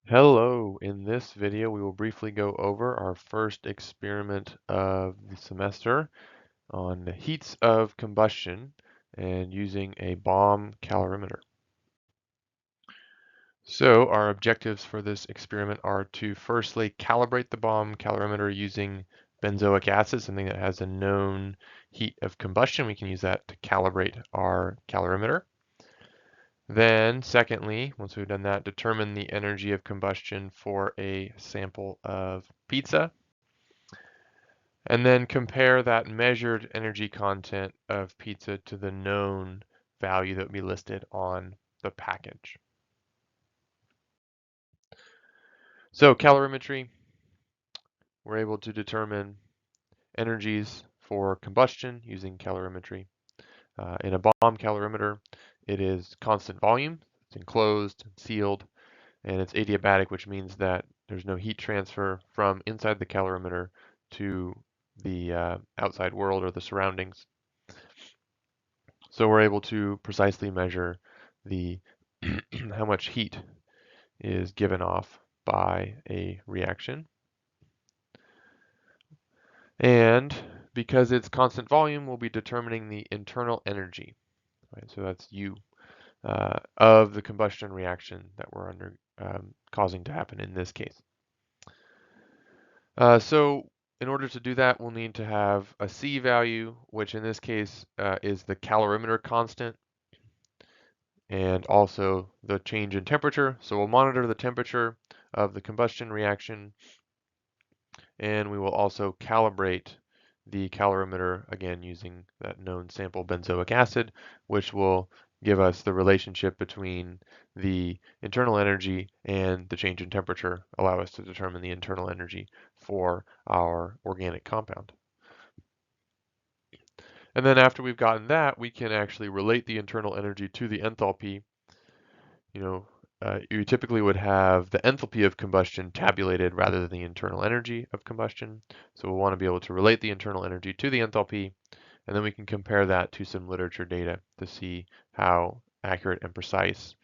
Hello, in this video we will briefly go over our first experiment of the semester on the heats of combustion and using a bomb calorimeter. So our objectives for this experiment are to firstly calibrate the bomb calorimeter using benzoic acid, something that has a known heat of combustion. We can use that to calibrate our calorimeter. Then, secondly, once we've done that, determine the energy of combustion for a sample of pizza. And then compare that measured energy content of pizza to the known value that would be listed on the package. So calorimetry, we're able to determine energies for combustion using calorimetry. In a bomb calorimeter, it is constant volume, it's enclosed, sealed, and it's adiabatic, which means that there's no heat transfer from inside the calorimeter to the outside world or the surroundings. So we're able to precisely measure the how much heat is given off by a reaction. And because it's constant volume, we'll be determining the internal energy. Right? So that's U of the combustion reaction that we're causing to happen in this case. So in order to do that, we'll need to have a C value, which in this case is the calorimeter constant, and also the change in temperature. So we'll monitor the temperature of the combustion reaction, and we will also calibrate the calorimeter, again using that known sample benzoic acid, which will give us the relationship between the internal energy and the change in temperature, allow us to determine the internal energy for our organic compound. And then after we've gotten that, we can actually relate the internal energy to the enthalpy. You typically would have the enthalpy of combustion tabulated rather than the internal energy of combustion. So we'll want to be able to relate the internal energy to the enthalpy, and then we can compare that to some literature data to see how accurate and precise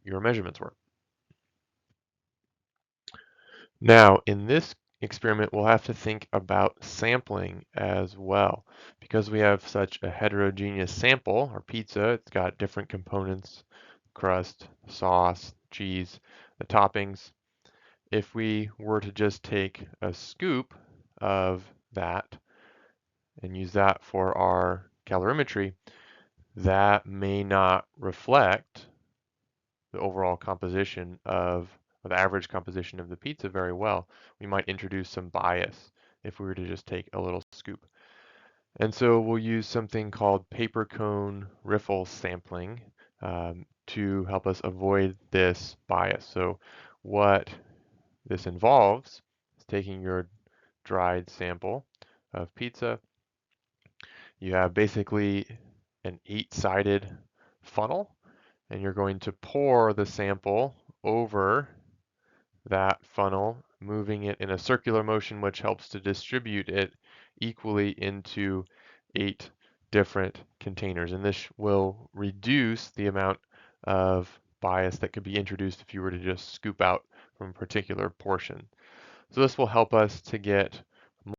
your measurements were. Now, in this experiment, we'll have to think about sampling as well. Because we have such a heterogeneous sample, our pizza, it's got different components, crust, sauce, cheese, the toppings. If we were to just take a scoop of that and use that for our calorimetry, that may not reflect the overall composition of or the average composition of the pizza very well. We might introduce some bias if we were to just take a little scoop. And so we'll use something called paper cone riffle sampling to help us avoid this bias. So what this involves is taking your dried sample of pizza. You have basically an 8-sided funnel, and you're going to pour the sample over that funnel, moving it in a circular motion, which helps to distribute it equally into 8 different containers. And this will reduce the amount of bias that could be introduced if you were to just scoop out from a particular portion. So this will help us to get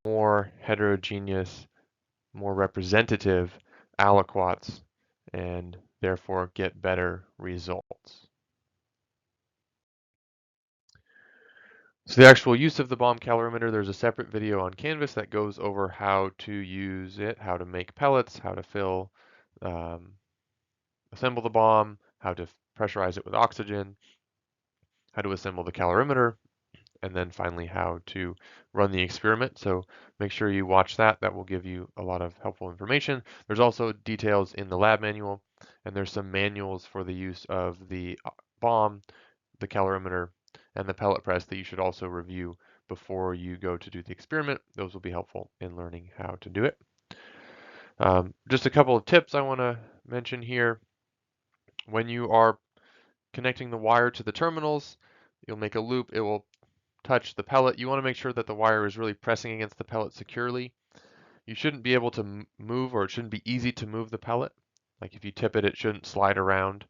more heterogeneous, more representative aliquots and therefore get better results. So the actual use of the bomb calorimeter, there's a separate video on Canvas that goes over how to use it, how to make pellets, how to assemble the bomb, how to pressurize it with oxygen, how to assemble the calorimeter, and then finally how to run the experiment. So make sure you watch that. That will give you a lot of helpful information. There's also details in the lab manual, and there's some manuals for the use of the bomb, the calorimeter, and the pellet press that you should also review before you go to do the experiment. Those will be helpful in learning how to do it. Just a couple of tips I want to mention here. When you are connecting the wire to the terminals, you'll make a loop. It will touch the pellet. You want to make sure that the wire is really pressing against the pellet securely. You shouldn't be able to move, or it shouldn't be easy to move the pellet. Like if you tip it, it shouldn't slide around.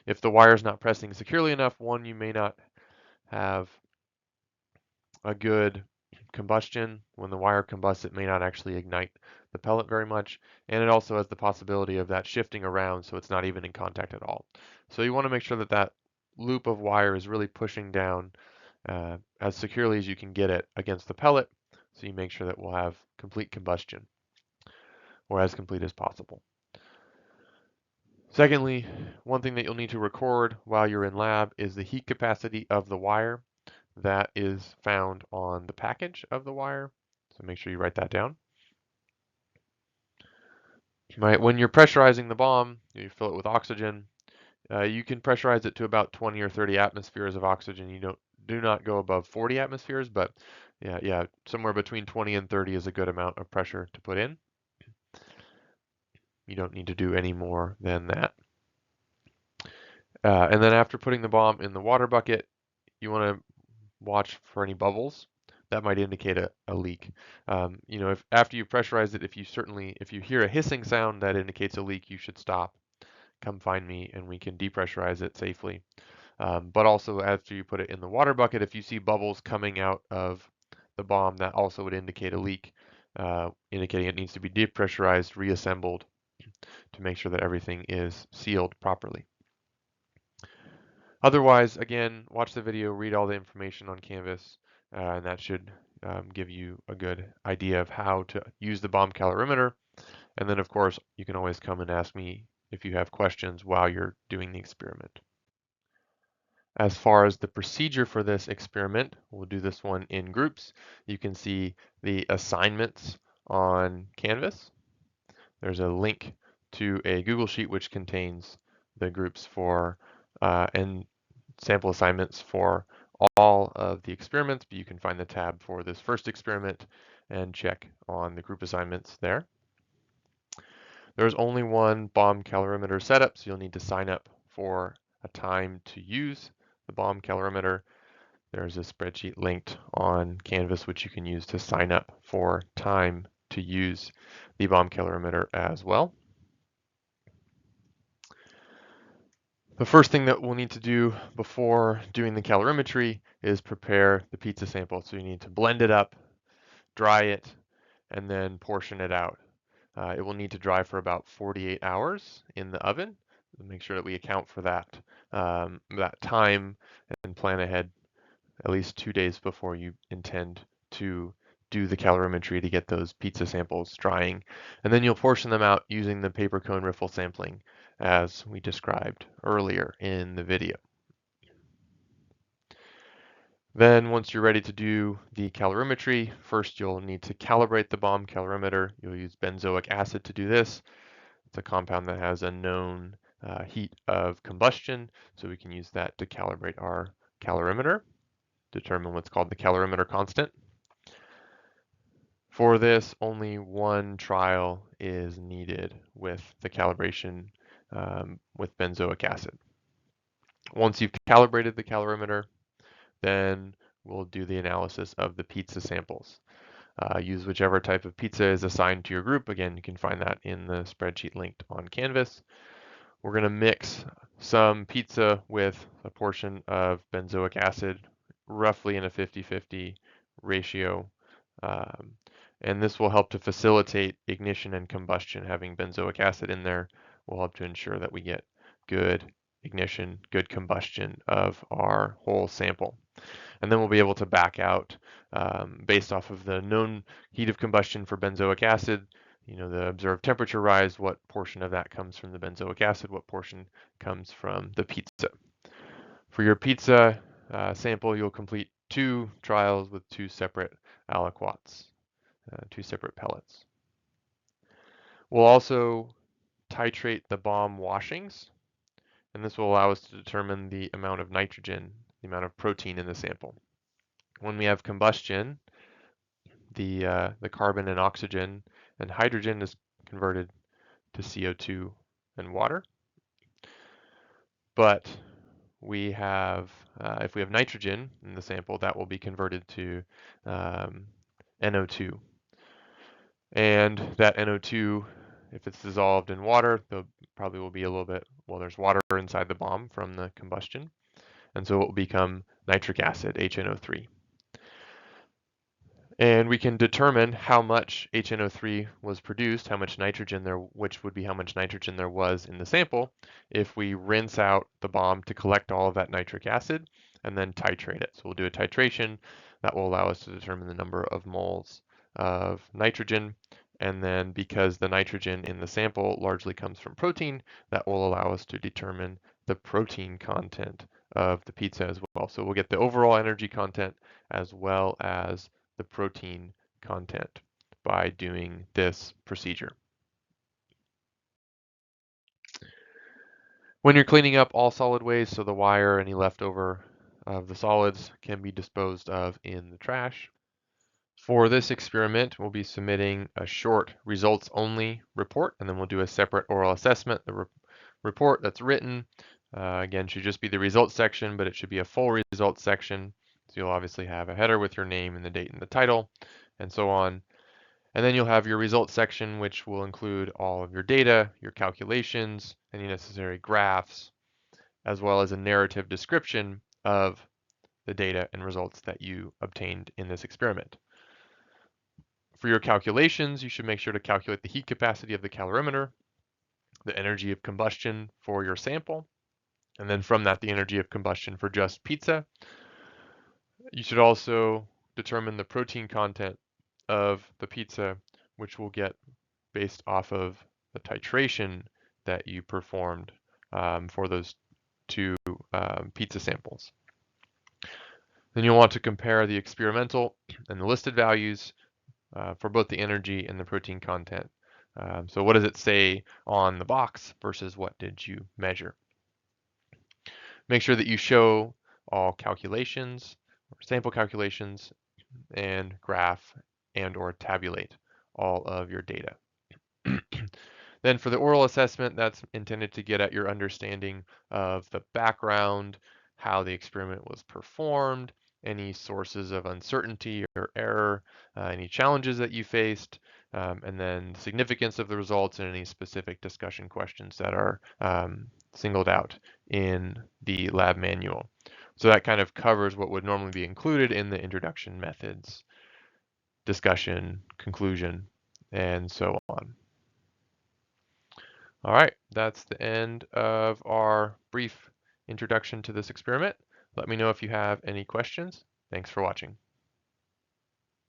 If the wire is not pressing securely enough, one, you may not have a good combustion. When the wire combusts, it may not actually ignite the pellet very much, and it also has the possibility of that shifting around so it's not even in contact at all. So you want to make sure that that loop of wire is really pushing down as securely as you can get it against the pellet, so you make sure that we'll have complete combustion, or as complete as possible. Secondly, one thing that you'll need to record while you're in lab is the heat capacity of the wire. That is found on the package of the wire, so make sure you write that down. Right, when you're pressurizing the bomb, you fill it with oxygen. You can pressurize it to about 20 or 30 atmospheres of oxygen. You do not go above 40 atmospheres, but yeah, somewhere between 20 and 30 is a good amount of pressure to put in. You don't need to do any more than that. And then after putting the bomb in the water bucket, you want to watch for any bubbles. That might indicate a leak. If after you pressurize it, if you hear a hissing sound that indicates a leak, you should stop. Come find me and we can depressurize it safely. But also after you put it in the water bucket, if you see bubbles coming out of the bomb, that also would indicate a leak, indicating it needs to be depressurized, reassembled to make sure that everything is sealed properly. Otherwise, again, watch the video, read all the information on Canvas, and that should give you a good idea of how to use the bomb calorimeter. And then, of course, you can always come and ask me if you have questions while you're doing the experiment. As far as the procedure for this experiment, we'll do this one in groups. You can see the assignments on Canvas. There's a link to a Google Sheet which contains the groups for and sample assignments for all of the experiments, but you can find the tab for this first experiment and check on the group assignments there. There's only one bomb calorimeter setup, so you'll need to sign up for a time to use the bomb calorimeter. There's a spreadsheet linked on Canvas which you can use to sign up for time to use the bomb calorimeter as well. The first thing that we'll need to do before doing the calorimetry is prepare the pizza sample. So you need to blend it up, dry it, and then portion it out. It will need to dry for about 48 hours in the oven. Make sure that we account for that time and plan ahead at least 2 days before you intend to do the calorimetry to get those pizza samples drying. And then you'll portion them out using the paper cone riffle sampling as we described earlier in the video. Then once you're ready to do the calorimetry, first you'll need to calibrate the bomb calorimeter. You'll use benzoic acid to do this. It's a compound that has a known heat of combustion, so we can use that to calibrate our calorimeter, determine what's called the calorimeter constant. For this, only one trial is needed with the calibration with benzoic acid. Once you've calibrated the calorimeter, then we'll do the analysis of the pizza samples. Use whichever type of pizza is assigned to your group. Again, you can find that in the spreadsheet linked on Canvas. We're going to mix some pizza with a portion of benzoic acid, roughly in a 50-50 ratio. And this will help to facilitate ignition and combustion. Having benzoic acid in there will help to ensure that we get good ignition, good combustion of our whole sample. And then we'll be able to back out, based off of the known heat of combustion for benzoic acid, the observed temperature rise, what portion of that comes from the benzoic acid, what portion comes from the pizza. For your pizza sample, you'll complete 2 trials with 2 separate aliquots, 2 separate pellets. We'll also titrate the bomb washings, and this will allow us to determine the amount of nitrogen, the amount of protein in the sample. When we have combustion, the carbon and oxygen and hydrogen is converted to CO2 and water. But we have, if we have nitrogen in the sample, that will be converted to NO2. And that NO2 if it's dissolved in water, there probably will be a little bit, well, there's water inside the bomb from the combustion, and so it will become nitric acid, HNO3. And we can determine how much HNO3 was produced, how much nitrogen there, which would be how much nitrogen there was in the sample, if we rinse out the bomb to collect all of that nitric acid and then titrate it. So we'll do a titration that will allow us to determine the number of moles of nitrogen. And then because the nitrogen in the sample largely comes from protein, that will allow us to determine the protein content of the pizza as well. So we'll get the overall energy content as well as the protein content by doing this procedure. When you're cleaning up all solid waste, so the wire, any leftover of the solids can be disposed of in the trash. For this experiment, we'll be submitting a short results only report, and then we'll do a separate oral assessment. The report that's written, again, should just be the results section, but it should be a full results section. So you'll obviously have a header with your name and the date and the title, and so on. And then you'll have your results section, which will include all of your data, your calculations, any necessary graphs, as well as a narrative description of the data and results that you obtained in this experiment. For your calculations, you should make sure to calculate the heat capacity of the calorimeter, the energy of combustion for your sample, and then from that, the energy of combustion for just pizza. You should also determine the protein content of the pizza, which we'll get based off of the titration that you performed for those two pizza samples. Then you'll want to compare the experimental and the listed values for both the energy and the protein content. So what does it say on the box versus what did you measure? Make sure that you show all calculations, or sample calculations, and graph and or tabulate all of your data. Then for the oral assessment, that's intended to get at your understanding of the background, how the experiment was performed, any sources of uncertainty or error, any challenges that you faced, and then the significance of the results and any specific discussion questions that are singled out in the lab manual. So that kind of covers what would normally be included in the introduction methods, discussion, conclusion, and so on. All right, that's the end of our brief introduction to this experiment. Let me know if you have any questions. Thanks for watching.